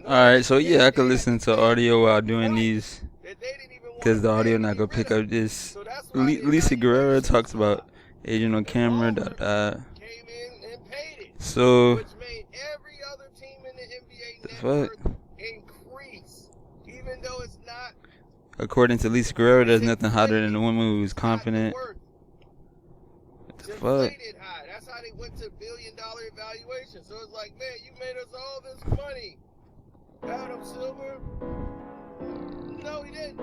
Alright, so yeah, I could listen to audio while doing these because the audio not gonna pick up this. Lisa Guerrero talks about agent on camera. So the fuck? According to Lisa Guerrero, there's nothing hotter than a woman who's confident. What the fuck? That's how they went to billion-dollar evaluation. So it's like, man, you made us all this money. Adam Silver? No, he didn't.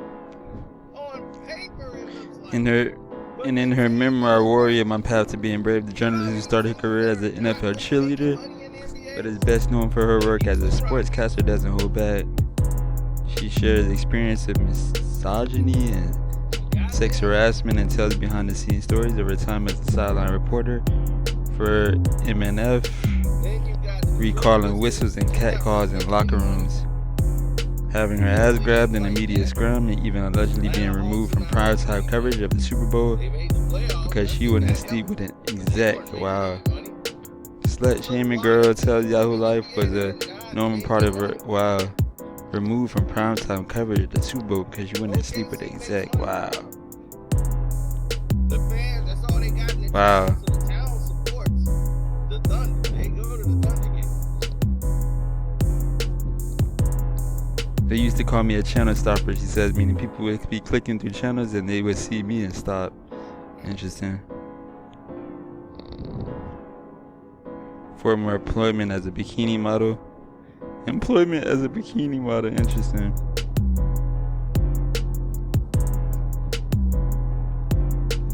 On paper, it looks like. In her memoir, Warrior, My Path to Being Brave, the journalist who started her career as an NFL cheerleader, but is best known for her work as a sportscaster, doesn't hold back. She shares experience of misogyny and sex harassment and tells behind-the-scenes stories of her time as a sideline reporter for MNF, recalling whistles and catcalls in locker rooms, having her ass grabbed in a media scrum, and even allegedly being removed from primetime coverage of the Super Bowl because she wouldn't sleep with an exec. Wow. Slut-shaming girl tells Yahoo Life was a normal part of her. Wow. Removed from primetime coverage of the Super Bowl because you wouldn't sleep with the exec. Wow. Wow. They used to call me a channel stopper, she says, meaning people would be clicking through channels and they would see me and stop. Interesting. Former employment as a bikini model. Employment as a bikini model, interesting.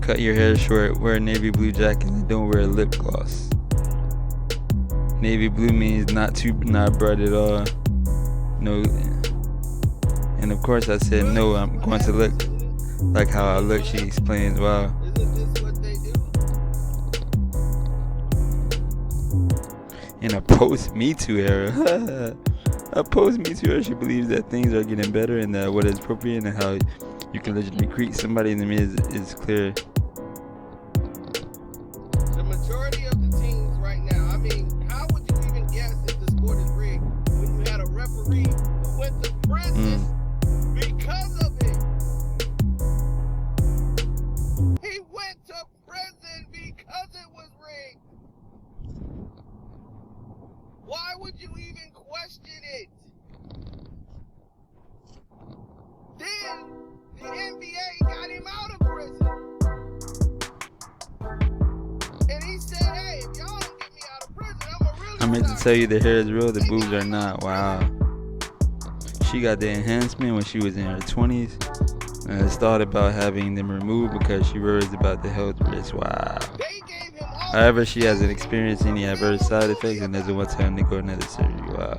Cut your hair short, wear a navy blue jacket, and don't wear lip gloss. Navy blue means not bright at all. No. And of course I said no, I'm going to look like how I look, she explains. Wow. In a post-Me Too era. A post-Me Too era, she believes that things are getting better and that what is appropriate and how you can legitimately create somebody in the mid is clear. The majority of the teams right now, I mean, how would you even guess if the sport is rigged when you had a referee who went to prison because of it? He went to prison because it was rigged. Why would you even question it? Then the NBA got him out of prison. And he said, hey, if y'all don't get me out of prison, I meant to tell you the hair is real, the boobs are not. Wow. She got the enhancement when she was in her 20s and has thought about having them removed because she worries about the health risks. Wow. However, she hasn't experienced any adverse side effects and doesn't want to undergo another surgery. Wow.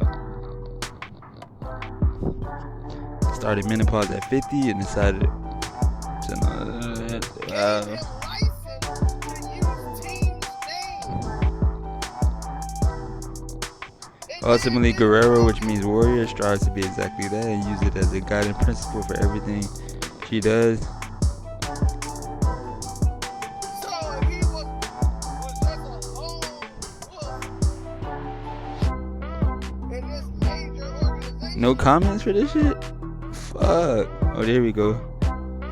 Started menopause at 50 and decided to wow. Ultimately, Guerrero, which means warrior, strives to be exactly that and use it as a guiding principle for everything she does. No comments for this shit? Fuck. Oh, there we go.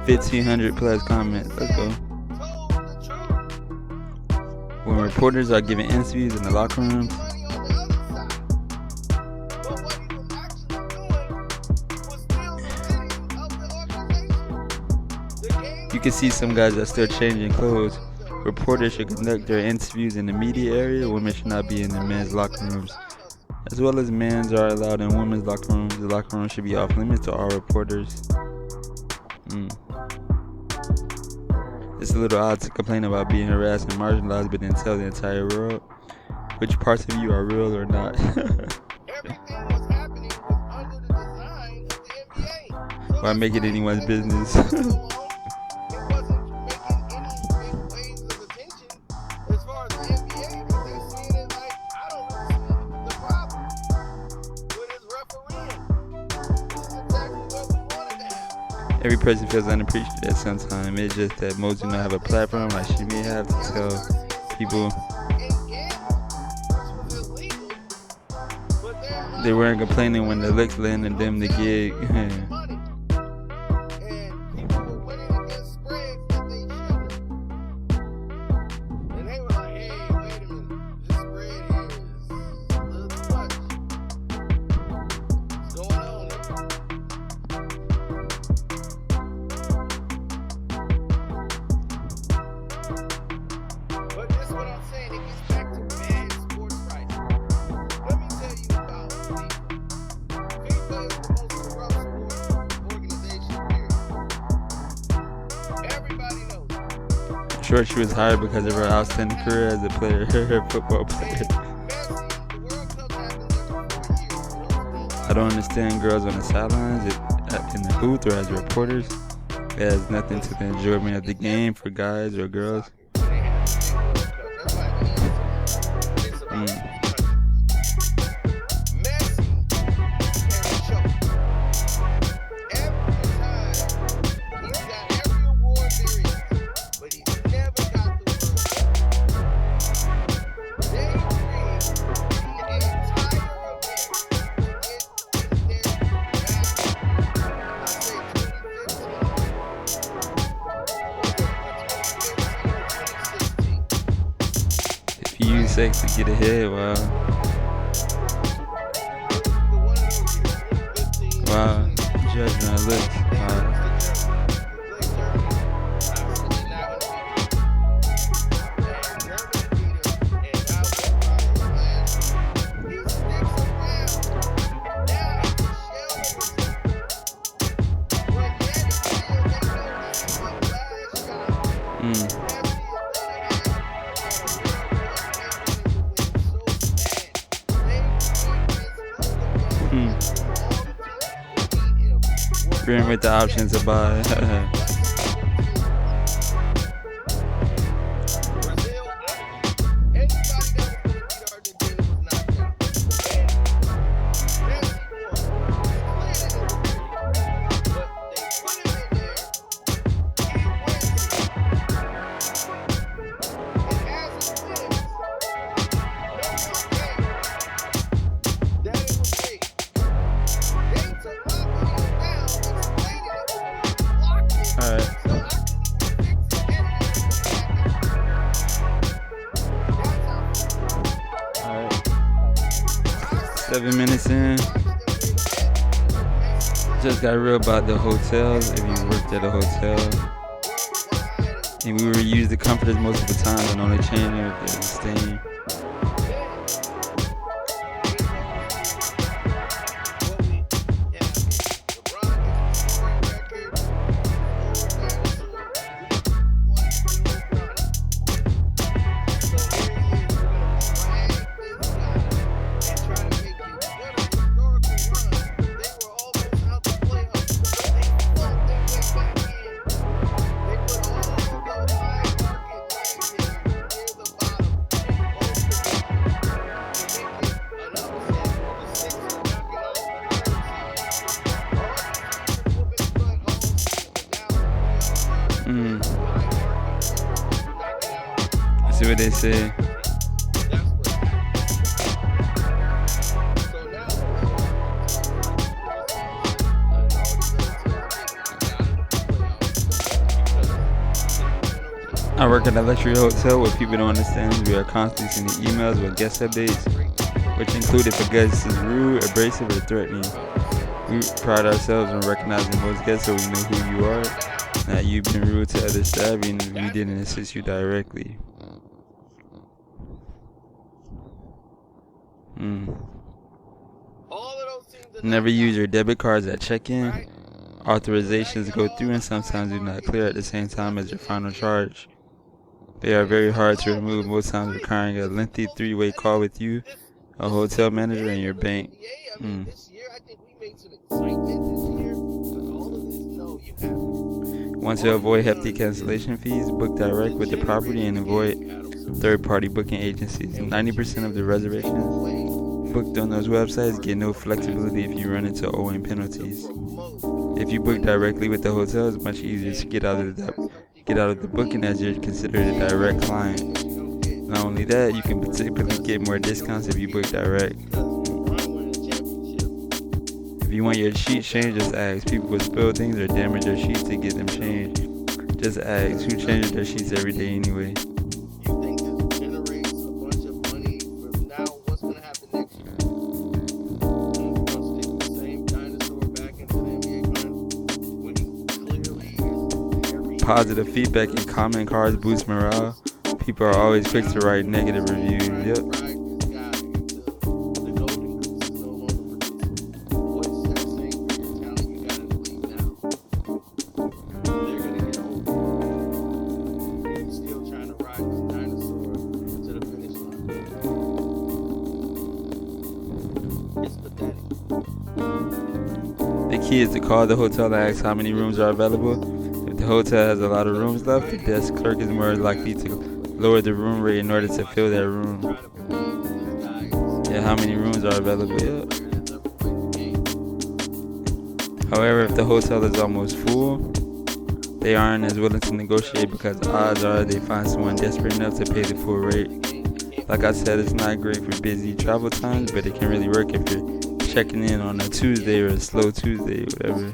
1,500 plus comments. Let's go. When reporters are giving interviews in the locker room, you can see some guys are still changing clothes. Reporters should conduct their interviews in the media area. Women should not be in the men's locker rooms. As well as men's are allowed in women's locker rooms. The locker room should be off limits to all reporters. It's a little odd to complain about being harassed and marginalized, but then tell the entire world which parts of you are real or not. everything was happening under the design of the NBA. So why make it anyone's business? Every person feels unappreciated at some time. It's just that most do not have a platform like she may have to tell people. They weren't complaining when the licks landed them the gig. money. And people were winning against spreads that they shouldn't. And they were like, hey, wait a minute, this spread here is a little too much. What's going on here? But this is what I'm saying, it gets back to bad sports writing. Let me tell you about FIFA. FIFA is the most corrupt sports organization here. Everybody knows it. I'm sure she was hired because of her outstanding career as a player, her football player. Messi, the World Cup happens every 4 years. You know, I don't understand girls on the sidelines, in the booth, or as reporters. It has nothing to the enjoyment of the game for guys or girls. If you use sex to get ahead, wow. Wow, judging our looks. Wow. Agreeing with the options to buy. Alright. 7 minutes in. Just got real about the hotels. If you worked at a hotel, and we reuse the comforters most of the time and only change them if they're staying. See what they say. I work at a luxury hotel where people don't understand. We are constantly sending emails with guest updates, which include if a guest is rude, abrasive, or threatening. We pride ourselves on recognizing most guests so we know who you are. That you've been rude to other staff and we didn't assist you directly. Never use your debit cards at check-in. Authorizations go through and sometimes do not clear at the same time as your final charge. They are very hard to remove, most times requiring a lengthy 3-way call with you, a hotel manager, and your bank. Want to avoid hefty cancellation fees? Book direct with the property and avoid third-party booking agencies. 90% of the reservations booked on those websites get no flexibility if you run into owing penalties. If you book directly with the hotel, it's much easier to get out of the booking as you're considered a direct client. Not only that, you can particularly get more discounts if you book direct. you want your sheets changed, just ask. People will spill things or damage their sheets to get them changed. Just ask. Who changes their sheets every day anyway? You think this generates a bunch of money from now? What's going to happen next year? You're going to stick the same dinosaur back into the NBA finals when he clearly is every Positive feedback and comment cards boost morale. People are always quick to write negative reviews. Yep. The key is to call the hotel and ask how many rooms are available. If the hotel has a lot of rooms left, the desk clerk is more likely to lower the room rate in order to fill that room. Yeah, how many rooms are available? Yeah. However, if the hotel is almost full, they aren't as willing to negotiate because odds are they find someone desperate enough to pay the full rate. Like I said, it's not great for busy travel times, but it can really work if you're checking in on a Tuesday or a slow Tuesday, whatever.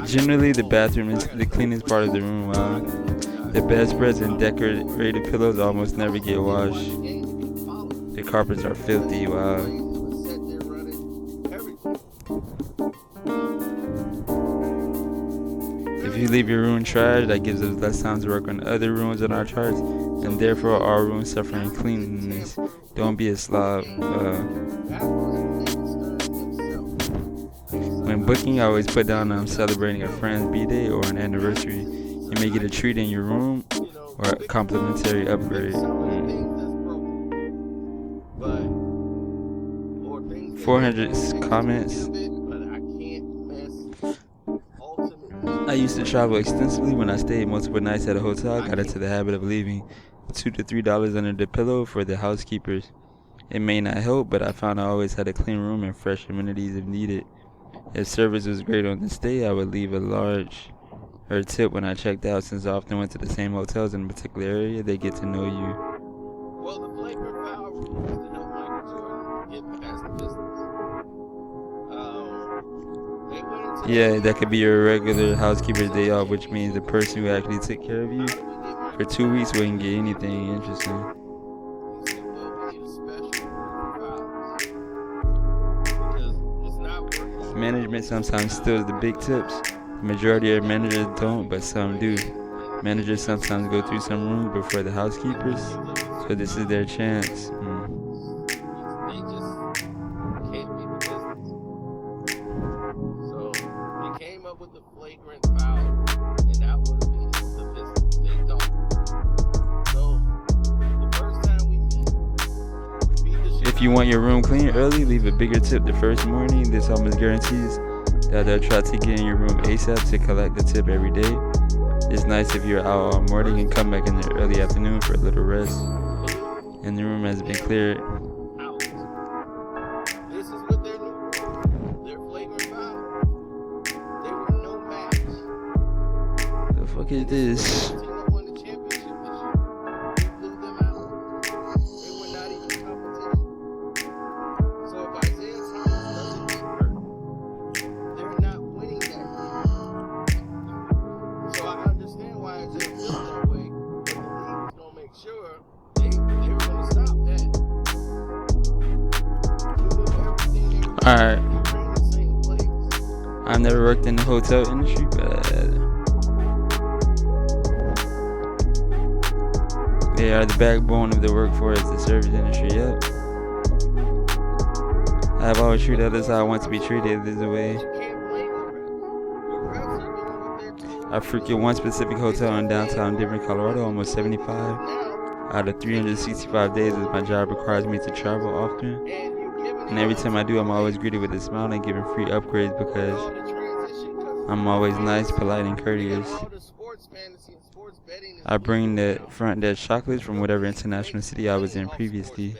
Generally, the bathroom is the cleanest part of the room. Wow. The bedspreads and decorated pillows almost never get washed. The carpets are filthy. Wow. If you leave your room trash, that gives us less time to work on other rooms on our charts, and therefore our rooms suffering cleanliness. Don't be a slob. When booking, I always put down I'm celebrating a friend's b-day or an anniversary. You may get a treat in your room or a complimentary upgrade. 400 comments. I used to travel extensively. When I stayed multiple nights at a hotel, I got into the habit of leaving $2 to $3 under the pillow for the housekeepers. It may not help, but I found I always had a clean room and fresh amenities if needed. If service was great on the stay, I would leave a large tip when I checked out, since I often went to the same hotels in a particular area. They get to know you. Well, the flagrant foul rule is to help Michael Jordan get past the business. Yeah, that could be your regular housekeeper's day off, which means the person who actually took care of you for 2 weeks wouldn't get anything interesting. Management sometimes steals the big tips. The majority of managers don't, but some do. Managers sometimes go through some rooms before the housekeepers, so this is their chance. They just can't be the business. So they came up with the flagrant foul, and that would have been the business. They don't. So the first time we meet, if you want your room clean early, leave a bigger tip the first morning. This almost guarantees that they'll try to get in your room ASAP to collect the tip every day. It's nice if you're out all morning and come back in the early afternoon for a little rest and the room has been cleared. This is what they're doing. They're flagrant foul. They were no match. The fuck is this? Alright, I've never worked in the hotel industry, but they are the backbone of the workforce, the service industry. Yep. I've always treated others how I want to be treated. This way. I frequent one specific hotel in downtown Denver, Colorado, almost 75 out of 365 days, as my job requires me to travel often. And every time I do, I'm always greeted with a smile and given free upgrades because I'm always nice, polite, and courteous. I bring the front desk chocolates from whatever international city I was in previously.